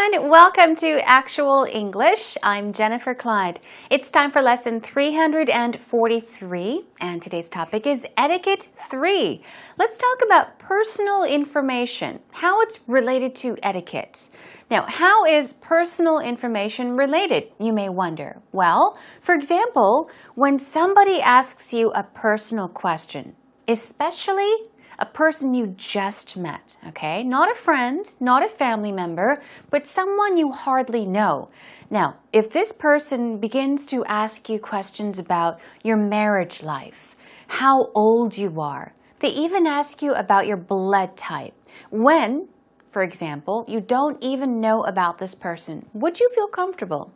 everyone, welcome to Actual English. I'm Jennifer Clyde. It's time for lesson 343 and today's topic is Etiquette 3. Let's talk about personal information, how it's related to etiquette. Now, how is personal information related, you may wonder? Well, for example, when somebody asks you a personal question, especially a person you just met, okay? Not a friend, not a family member, but someone you hardly know. Now, if this person begins to ask you questions about your marriage life, how old you are, they even ask you about your blood type. When, for example, you don't even know about this person, would you feel comfortable?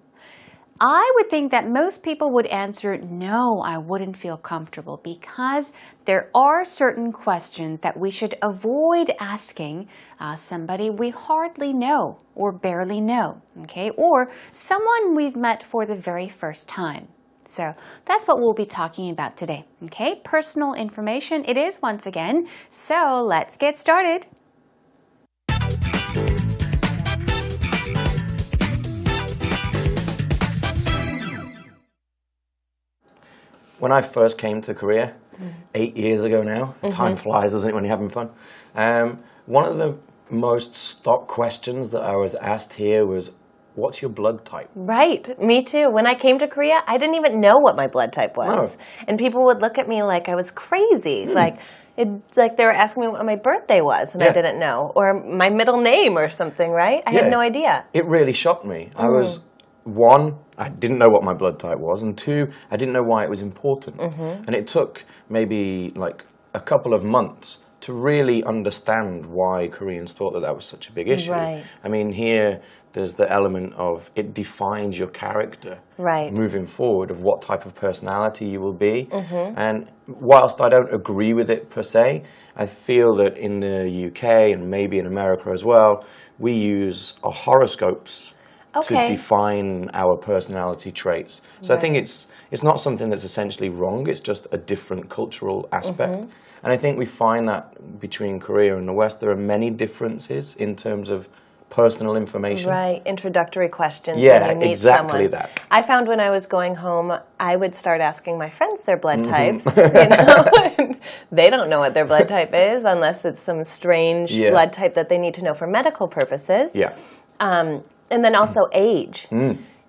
I would think that most people would answer, no, I wouldn't feel comfortable because there are certain questions that we should avoid asking somebody we hardly know or barely know, okay? Or someone we've met for the very first time. So that's what we'll be talking about today, okay? Personal information it is once again. So let's get started. When I first came to Korea, 8 years ago now, time flies, doesn't it, when you're having fun? One of the most stock questions that I was asked here was, what's your blood type? Right, me too. When I came to Korea, I didn't even know what my blood type was. No. And people would look at me like I was crazy. It's like they were asking me what my birthday was and I didn't know. Or my middle name or something, right? I had no idea. It really shocked me. I was, one, I didn't know what my blood type was, and two, I didn't know why it was important. And it took maybe like a couple of months to really understand why Koreans thought that that was such a big issue. Right. I mean, here there's the element of it defines your character moving forward of what type of personality you will be. And whilst I don't agree with it per se, I feel that in the UK and maybe in America as well, we use our horoscopes to define our personality traits. So I think it's not something that's essentially wrong, it's just a different cultural aspect. And I think we find that between Korea and the West, there are many differences in terms of personal information. Right, introductory questions when you meet exactly someone. That. I found when I was going home, I would start asking my friends their blood types. You know? They don't know what their blood type is unless it's some strange blood type that they need to know for medical purposes. And then also age.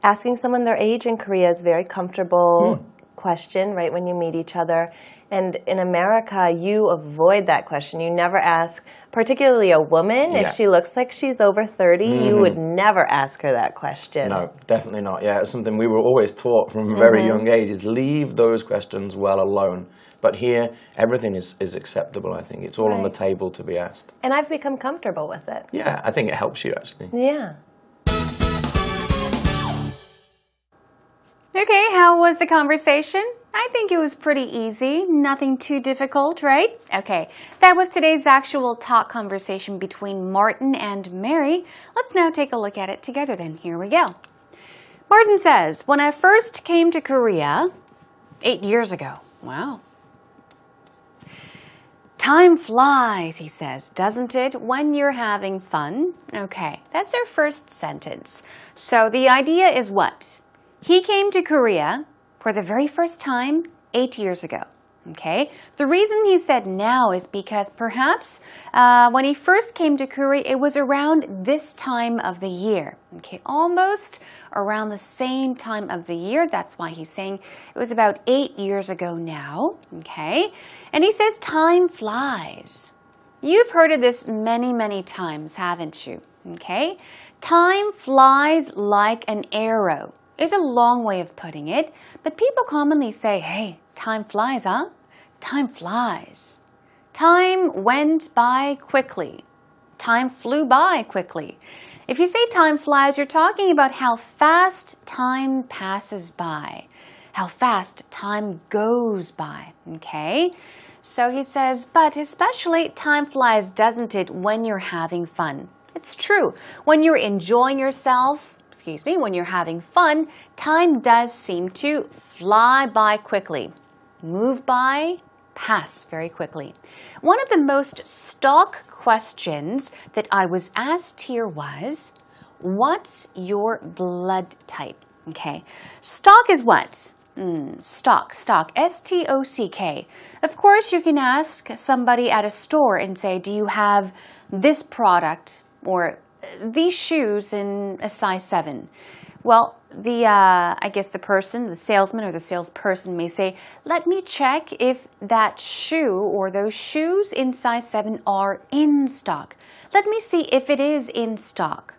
Asking someone their age in Korea is a very comfortable question, right, when you meet each other. And in America, you avoid that question. You never ask, particularly a woman, if she looks like she's over 30, you would never ask her that question. No, definitely not. Yeah, it's something we were always taught from a very young age, is leave those questions well alone. But here, everything is acceptable, I think. It's all on the table to be asked. And I've become comfortable with it. Yeah, I think it helps you, actually. Yeah. Okay, how was the conversation? I think it was pretty easy, nothing too difficult, right? Okay, that was today's actual talk conversation between Martin and Mary. Let's now take a look at it together then. Here we go. Martin says, when I first came to Korea 8 years ago, wow. Time flies, he says, doesn't it, when you're having fun? Okay, that's our first sentence. So the idea is what? He came to Korea for the very first time 8 years ago. Okay, the reason he said now is because perhaps when he first came to Korea, it was around this time of the year. Okay, almost around the same time of the year. That's why he's saying it was about 8 years ago now. Okay, and he says time flies. You've heard of this many, many times, haven't you? Okay, time flies like an arrow. Is a long way of putting it, but people commonly say, hey, time flies, huh? Time flies. Time went by quickly. Time flew by quickly. If you say time flies, you're talking about how fast time passes by, how fast time goes by, okay? So he says, but especially time flies, doesn't it, when you're having fun? It's true. When you're enjoying yourself, when you're having fun, time does seem to fly by quickly, move by, pass very quickly. One of the most stock questions that I was asked here was, what's your blood type? Okay, stock is what? Stock, S-T-O-C-K. Of course, you can ask somebody at a store and say, do you have this product or these shoes in a size 7? Well, I guess the salesman or the salesperson may say, let me check if that shoe or those shoes in size 7 are in stock. Let me see if it is in stock.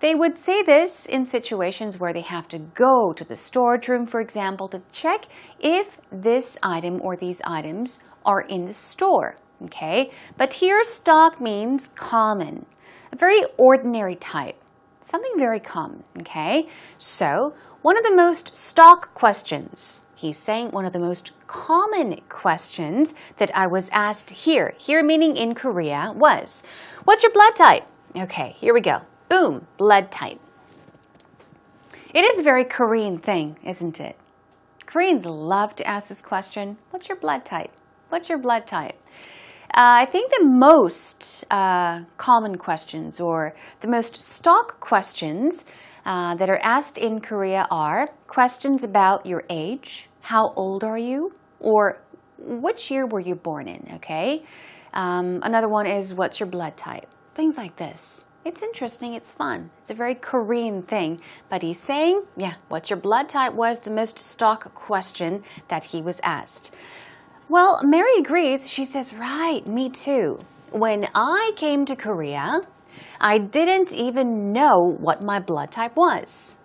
They would say this in situations where they have to go to the storage room, for example, to check if this item or these items are in the store. Okay? But here, stock means common, a very ordinary type, something very common. Okay? So, one of the most stock questions, he's saying one of the most common questions that I was asked here meaning in Korea, was, what's your blood type? Okay, here we go. Boom, blood type. It is a very Korean thing, isn't it? Koreans love to ask this question. What's your blood type? What's your blood type? I think the most common questions or the most stock questions that are asked in Korea are questions about your age, how old are you, or which year were you born in, okay? Another one is what's your blood type? Things like this. It's interesting, it's fun. It's a very Korean thing. But he's saying, yeah, what's your blood type was the most stock question that he was asked. Well, Mary agrees. She says, right, me too. When I came to Korea, I didn't even know what my blood type was.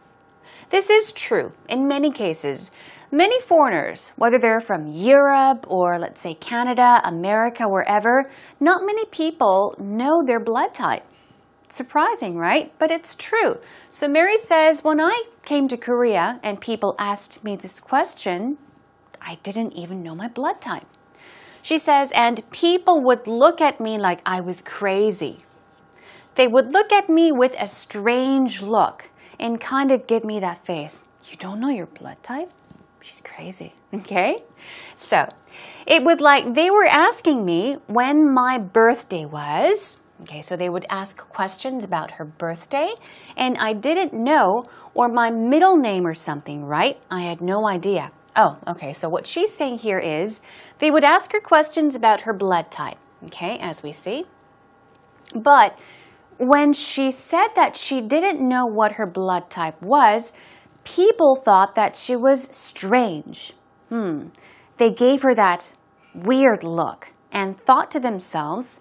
This is true in many cases. Many foreigners, whether they're from Europe or let's say Canada, America, wherever, not many people know their blood type. Surprising, right? But it's true. So Mary says, when I came to Korea and people asked me this question, I didn't even know my blood type. She says, and people would look at me like I was crazy. They would look at me with a strange look and kind of give me that face. You don't know your blood type? She's crazy, okay? So it was like they were asking me when my birthday was. Okay, so they would ask questions about her birthday, and I didn't know, or my middle name or something, right? I had no idea. Oh, okay, so what she's saying here is they would ask her questions about her blood type, okay, as we see. But when she said that she didn't know what her blood type was, people thought that she was strange. They gave her that weird look and thought to themselves,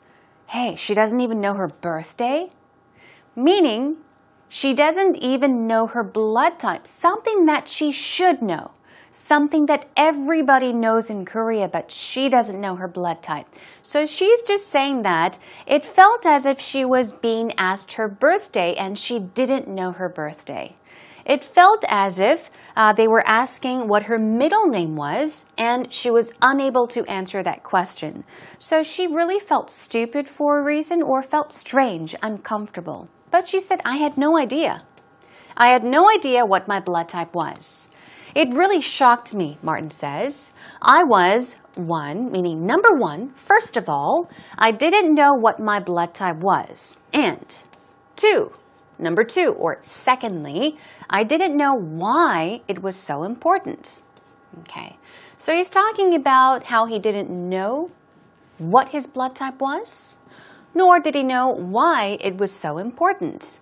hey, she doesn't even know her birthday? Meaning, she doesn't even know her blood type, something that she should know, something that everybody knows in Korea, but she doesn't know her blood type. So she's just saying that it felt as if she was being asked her birthday and she didn't know her birthday. It felt as if they were asking what her middle name was, and she was unable to answer that question. So she really felt stupid for a reason or felt strange, uncomfortable. But she said, I had no idea. I had no idea what my blood type was. It really shocked me, Martin says. I was, meaning number one, first of all, I didn't know what my blood type was. And number two, or secondly, I didn't know why it was so important. Okay, so he's talking about how he didn't know what his blood type was, nor did he know why it was so important.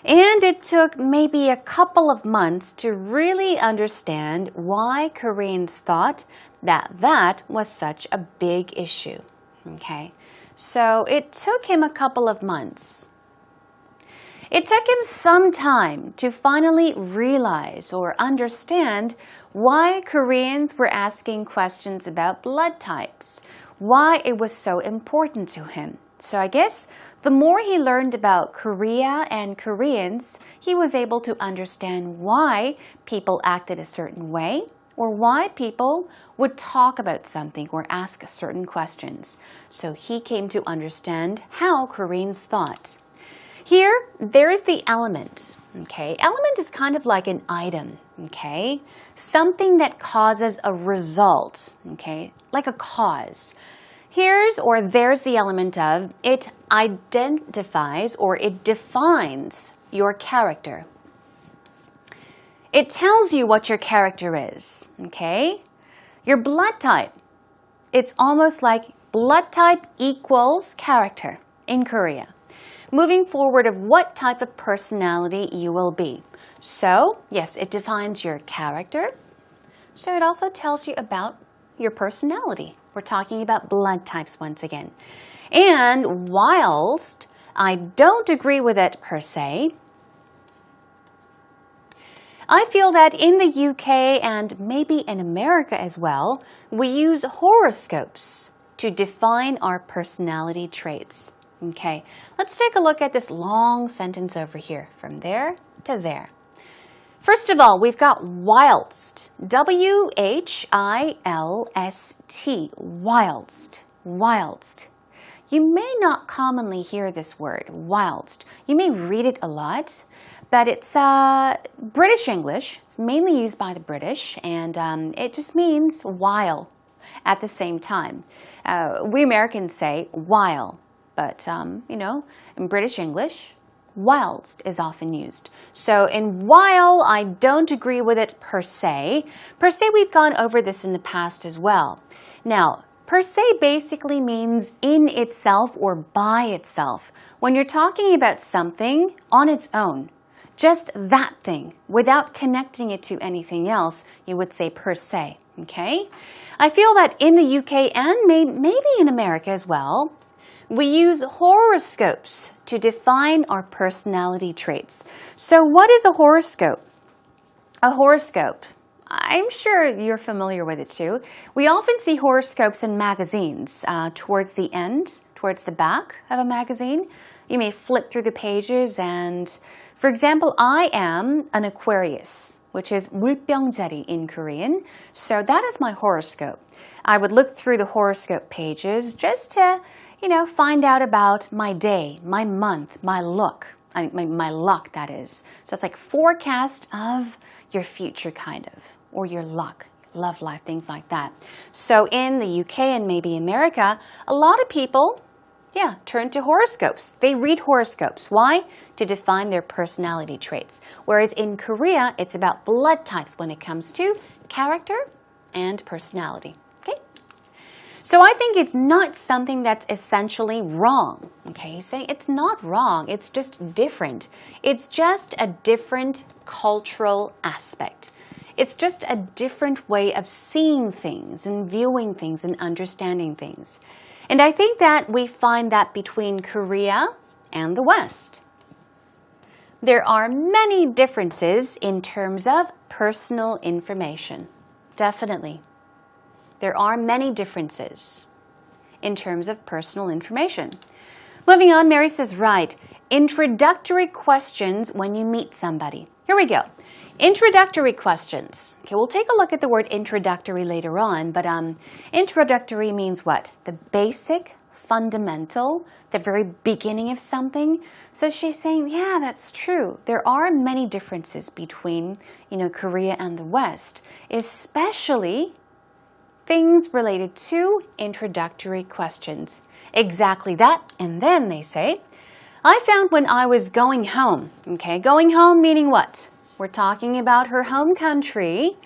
And it took maybe a couple of months to really understand why Koreans thought that that was such a big issue. Okay, so it took him a couple of months. It took him some time to finally realize or understand why Koreans were asking questions about blood types, why it was so important to him. So I guess the more he learned about Korea and Koreans, he was able to understand why people acted a certain way or why people would talk about something or ask certain questions. So he came to understand how Koreans thought. Here, there is the element, okay? Element is kind of like an item, okay? Something that causes a result, okay? Like a cause. There's the element of it identifies or it defines your character. It tells you what your character is, okay? Your blood type. It's almost like blood type equals character in Korea. Moving forward of what type of personality you will be. So, yes, it defines your character. So it also tells you about your personality. We're talking about blood types once again. And whilst I don't agree with it per se, I feel that in the UK and maybe in America as well, we use horoscopes to define our personality traits. Okay, let's take a look at this long sentence over here, from there to there. First of all, we've got whilst. W-H-I-L-S-T. Whilst. Whilst. You may not commonly hear this word, whilst. You may read it a lot, but it's British English. It's mainly used by the British, and it just means while at the same time. We Americans say while, but you know, in British English, whilst is often used. So in while, I don't agree with it per se. Per se, we've gone over this in the past as well. Now, per se basically means in itself or by itself. When you're talking about something on its own, just that thing, without connecting it to anything else, you would say per se, okay? I feel that in the UK and maybe in America as well, we use horoscopes to define our personality traits. So what is a horoscope? A horoscope, I'm sure you're familiar with it too. We often see horoscopes in magazines towards the end, towards the back of a magazine. You may flip through the pages and, for example, I am an Aquarius, which is 물병자리 in Korean. So that is my horoscope. I would look through the horoscope pages just to, you know, find out about my day, my month, my luck, that is. So it's like forecast of your future kind of, or your luck, love life, things like that. So in the UK and maybe America, a lot of people, turn to horoscopes. They read horoscopes. Why? To define their personality traits. Whereas in Korea, it's about blood types when it comes to character and personality. Okay? So I think it's not something that's essentially wrong. Okay, you say it's not wrong. It's just different. It's just a different cultural aspect. It's just a different way of seeing things and viewing things and understanding things. And I think that we find that between Korea and the West. There are many differences in terms of personal information. Definitely. There are many differences in terms of personal information. Moving on, Mary says, right, introductory questions when you meet somebody. Here we go. Introductory questions. Okay, we'll take a look at the word introductory later on, but introductory means what? The basic, fundamental, the very beginning of something. So she's saying, yeah, that's true. There are many differences between, Korea and the West, especially things related to introductory questions. Exactly that. And then they say, I found when I was going home. Okay, going home meaning what? We're talking about her home country.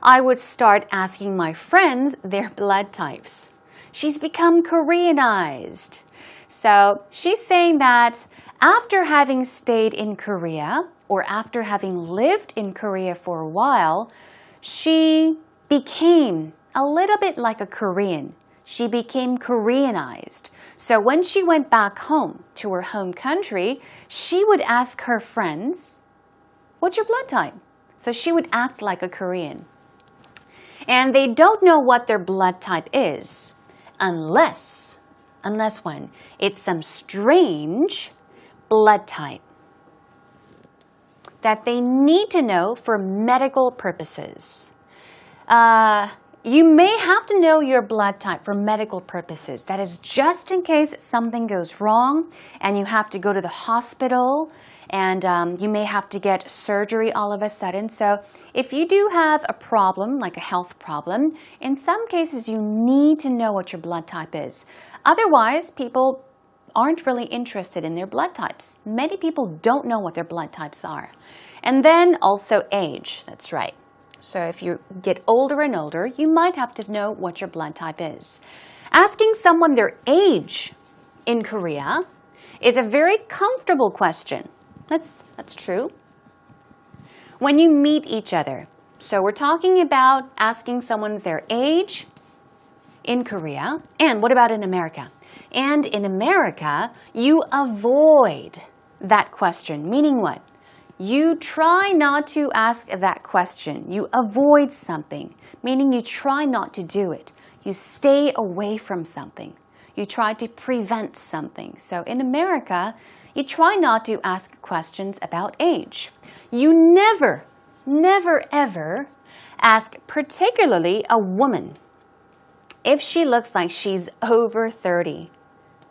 I would start asking my friends their blood types. She's become Koreanized. So she's saying that after having stayed in Korea, or after having lived in Korea for a while, she became a little bit like a Korean. She became Koreanized. So when she went back home to her home country, she would ask her friends, what's your blood type? So she would act like a Korean. And they don't know what their blood type is unless when? It's some strange blood type that they need to know for medical purposes. You may have to know your blood type for medical purposes. That is just in case something goes wrong and you have to go to the hospital and you may have to get surgery all of a sudden. So if you do have a problem, like a health problem, in some cases you need to know what your blood type is. Otherwise, people aren't really interested in their blood types. Many people don't know what their blood types are. And then also age, that's right. So if you get older and older, you might have to know what your blood type is. Asking someone their age in Korea is a very comfortable question. That's true. When you meet each other, so we're talking about asking someone their age in Korea, and what about in America? And in America, you avoid that question, meaning what? You try not to ask that question. You avoid something, meaning you try not to do it. You stay away from something. You try to prevent something. So in America, you try not to ask questions about age. You never, ever ask particularly a woman if she looks like she's over 30.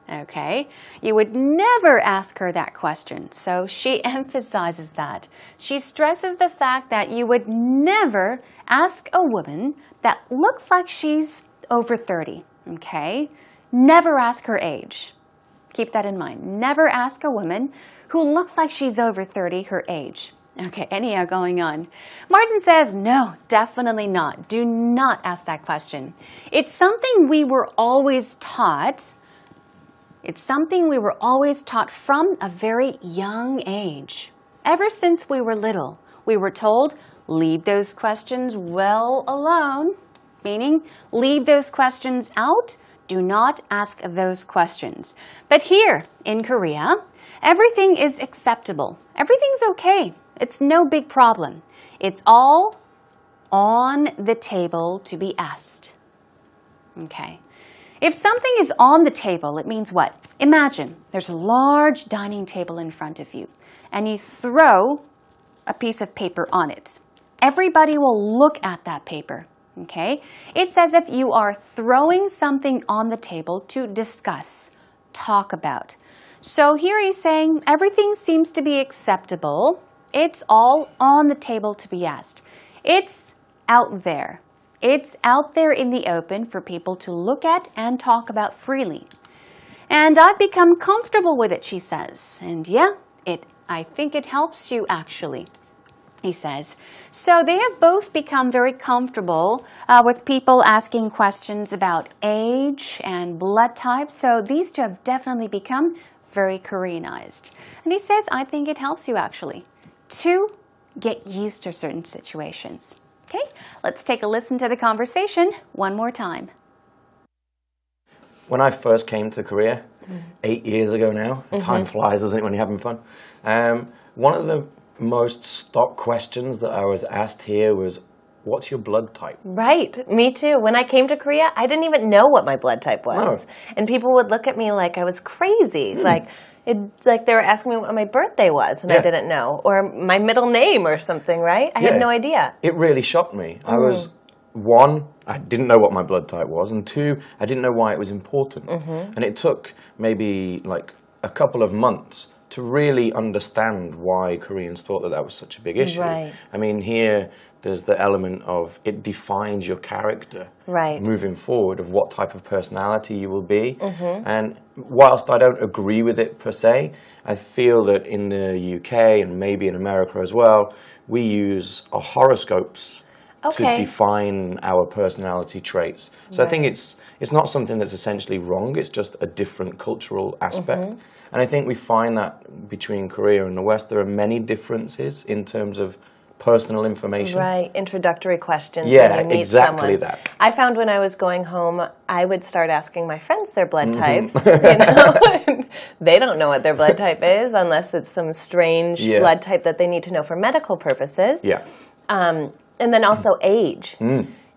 Okay? You would never ask her that question. So she emphasizes that. She stresses the fact that you would never ask a woman that looks like she's over 30. Okay? Never ask her age. Keep that in mind. Never ask a woman who looks like she's over 30 her age. Okay, anyhow, going on. Martin says, no, definitely not. Do not ask that question. It's something we were always taught. It's something we were always taught from a very young age. Ever since we were little, we were told, leave those questions well alone, meaning leave those questions out. Do not ask those questions. But here in Korea, everything is acceptable. Everything's okay. It's no big problem. It's all on the table to be asked. Okay. If something is on the table, it means what? Imagine there's a large dining table in front of you, and you throw a piece of paper on it. Everybody will look at that paper. Okay? It's as if you are throwing something on the table to discuss, talk about. So here he's saying everything seems to be acceptable. It's all on the table to be asked. It's out there. It's out there in the open for people to look at and talk about freely. And I've become comfortable with it, she says. And yeah, I think it helps you actually, he says. So they have both become very comfortable with people asking questions about age and blood type. So these two have definitely become very Koreanized. And he says, I think it helps you actually to get used to certain situations. Okay, let's take a listen to the conversation one more time. When I first came to Korea, 8 years ago now, time flies, doesn't it, when you're having fun? One of the most stock questions that I was asked here was, what's your blood type? Right, me too. When I came to Korea, I didn't even know what my blood type was. No. And people would look at me like I was crazy. It's like they were asking me what my birthday was, and I didn't know. Or my middle name or something, right? I had no idea. It really shocked me. I was, one, I didn't know what my blood type was, and two, I didn't know why it was important. And it took maybe like a couple of months to really understand why Koreans thought that was such a big issue. Right. I mean, here there's the element of it defines your character moving forward of what type of personality you will be. And whilst I don't agree with it per se, I feel that in the UK and maybe in America as well, we use our horoscopes to define our personality traits. So I think it's not something that's essentially wrong, it's just a different cultural aspect. And I think we find that between Korea and the West, there are many differences in terms of personal information. Right, introductory questions when you meet exactly someone. That. I found when I was going home, I would start asking my friends their blood types. You know? They don't know what their blood type is unless it's some strange blood type that they need to know for medical purposes. And then also age.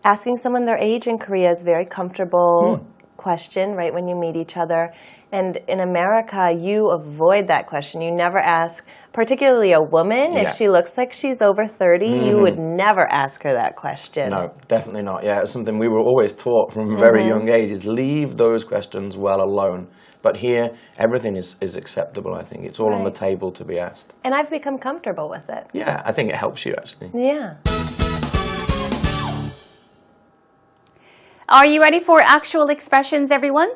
Asking someone their age in Korea is a very comfortable question, right, when you meet each other. And in America, you avoid that question. You never ask, particularly a woman, if she looks like she's over 30, you would never ask her that question. No, definitely not. Yeah, it's something we were always taught from a very young age, is leave those questions well alone. But here, everything is acceptable, I think. It's all on the table to be asked. And I've become comfortable with it. Yeah, I think it helps you, actually. Yeah. Are you ready for actual expressions, everyone?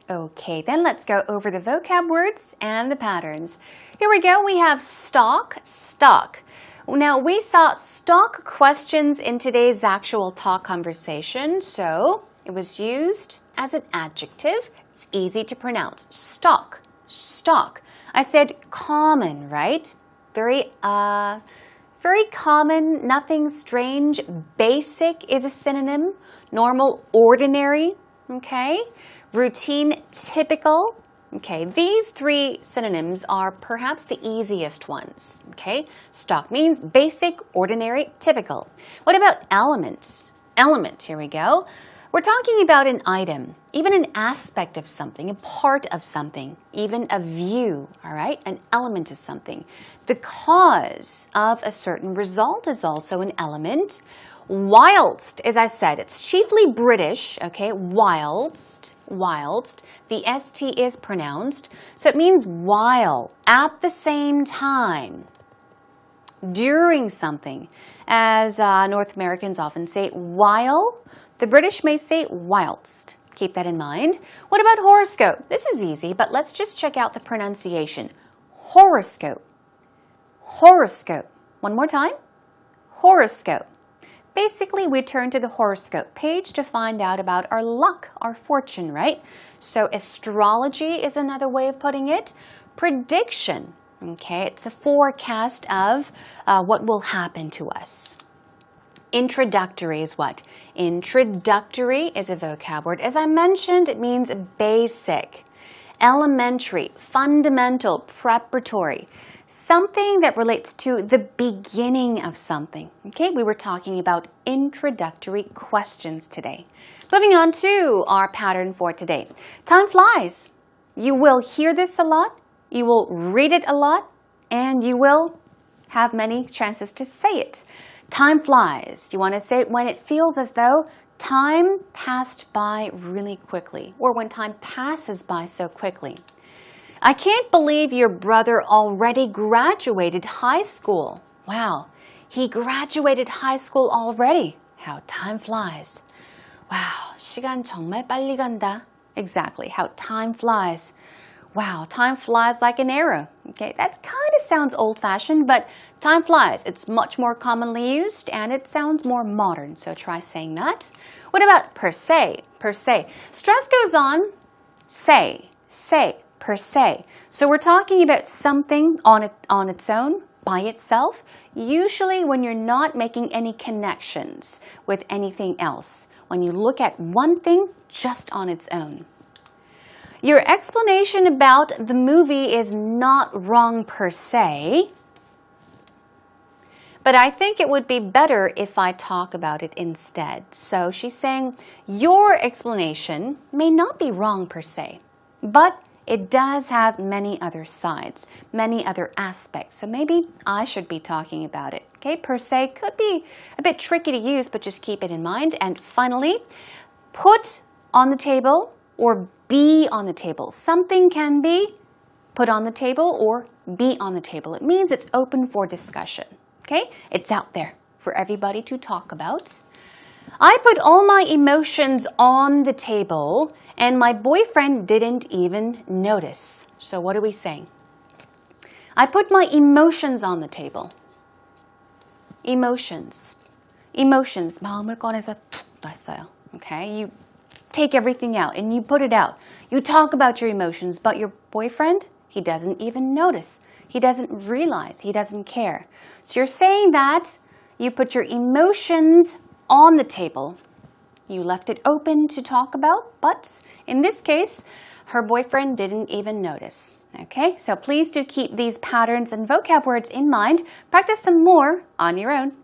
Okay, then let's go over the vocab words and the patterns. Here we go. We have stock, stock. Now, we saw stock questions in today's actual talk conversation, so it was used as an adjective. It's easy to pronounce. Stock, stock. I said common, right? Very common, nothing strange. Basic is a synonym. Normal, ordinary, okay? Routine, typical. Okay, these three synonyms are perhaps the easiest ones, okay? Stock means basic, ordinary, typical. What about element? Element, here we go. We're talking about an item, even an aspect of something, a part of something, even a view, all right? An element is something. The cause of a certain result is also an element. Whilst, as I said, it's chiefly British, okay? Whilst, the ST is pronounced, so it means while, at the same time, during something. As North Americans often say, while, the British may say whilst. Keep that in mind. What about horoscope? This is easy, but let's just check out the pronunciation. Horoscope. Horoscope. One more time. Horoscope. Basically, we turn to the horoscope page to find out about our luck, our fortune, right? So astrology is another way of putting it. Prediction, okay? It's a forecast of what will happen to us. Introductory is what? Introductory is a vocab word. As I mentioned, it means basic, elementary, fundamental, preparatory. Something that relates to the beginning of something. Okay, we were talking about introductory questions today. Moving on to our pattern for today. Time flies. You will hear this a lot, you will read it a lot, and you will have many chances to say it. Time flies. You want to say it when it feels as though time passed by really quickly, or when time passes by so quickly. I can't believe your brother already graduated high school. Wow, he graduated high school already. How time flies. Wow, 시간 정말 빨리 간다. Exactly, how time flies. Wow, time flies like an arrow. Okay, that kind of sounds old-fashioned, but time flies. It's much more commonly used, and it sounds more modern, so try saying that. What about per se? Per se. Stress goes on. Say. Per se. So we're talking about something on its own, by itself, usually when you're not making any connections with anything else, when you look at one thing just on its own. Your explanation about the movie is not wrong per se, but I think it would be better if I talk about it instead. So she's saying, your explanation may not be wrong per se, but it does have many other sides, many other aspects. So maybe I should be talking about it. Okay, per se could be a bit tricky to use, but just keep it in mind. And finally, put on the table or be on the table. Something can be put on the table or be on the table. It means it's open for discussion. Okay, it's out there for everybody to talk about. I put all my emotions on the table and my boyfriend didn't even notice. So what are we saying? I put my emotions on the table. Emotions. Emotions. 마음을 꺼내서 툭 놨어요. Okay? You take everything out and you put it out. You talk about your emotions, but your boyfriend, he doesn't even notice. He doesn't realize. He doesn't care. So you're saying that you put your emotions on the table. You left it open to talk about, but in this case, her boyfriend didn't even notice. Okay, so please do keep these patterns and vocab words in mind. Practice some more on your own.